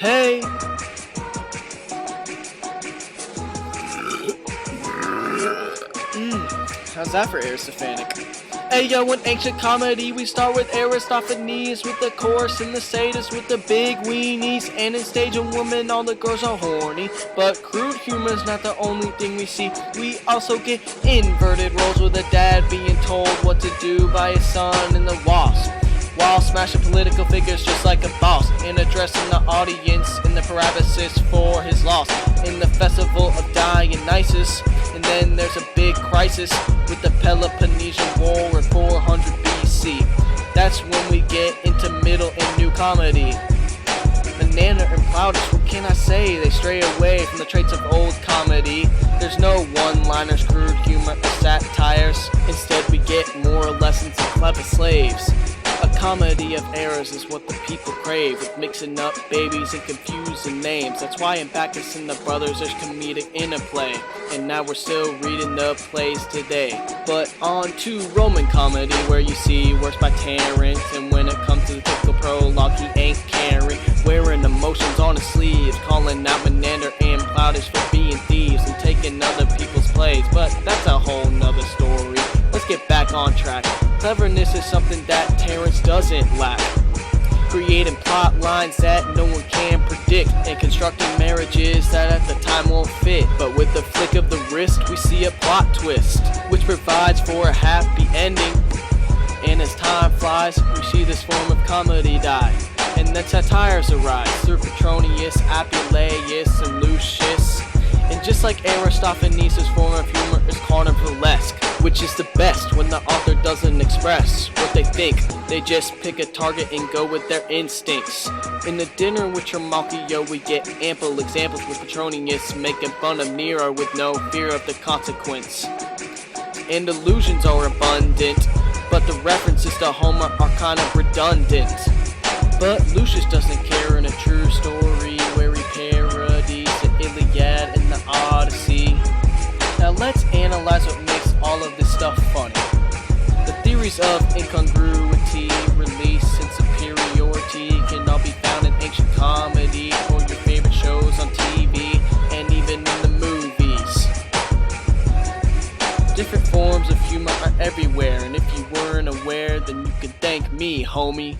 Hey! How's that for Aristophanes? Hey yo, in ancient comedy, we start with Aristophanes, with the chorus and the satyrs, with the big weenies, and in stage and women, all the girls are horny. But crude humor's not the only thing we see. We also get inverted roles, with a dad being told what to do by his son and the wasps, while smashing political figures just like a boss, and addressing the audience in the parabasis for his loss in the festival of Dionysus. And then there's a big crisis with the Peloponnesian War in 400 BC. That's when we get into middle and new comedy. Menander and Plautus, what can I say? They stray away from the traits of old comedy. There's no one-liners, crude humor, or satires. Instead we get moral lessons and clever slaves. A comedy of errors is what the people crave, with mixing up babies and confusing names. That's why in Bacchus and the Brothers there's comedic interplay, and now we're still reading the plays today. But on to Roman comedy, where you see works by Terence, and when it comes to the typical prologue he ain't caring, wearing emotions on his sleeves, calling out Menander and Plautus for being thieves and taking other people's plays. But that's a whole nother story. Let's get back on track. Cleverness is something that Terence doesn't lack, creating plot lines that no one can predict, and constructing marriages that at the time won't fit. But with the flick of the wrist we see a plot twist, which provides for a happy ending. And as time flies we see this form of comedy die, and then satires arise through Petronius, Apuleius, and Lucius. And just like Aristophanes' form of humor is carnivalesque, which is the best when the author doesn't express what they think. They just pick a target and go with their instincts. In the dinner with Trimalchio we get ample examples, with Petronius making fun of Nero with no fear of the consequence. And allusions are abundant, but the references to Homer are kind of redundant. But Lucius doesn't care in a true story, where he parodies the Iliad and the Odyssey. Now let's analyze what makes all of this stuff funny. The theories of incongruity, release, and superiority can all be found in ancient comedy, or your favorite shows on TV, and even in the movies. Different forms of humor are everywhere, and if you weren't aware, then you can thank me, homie.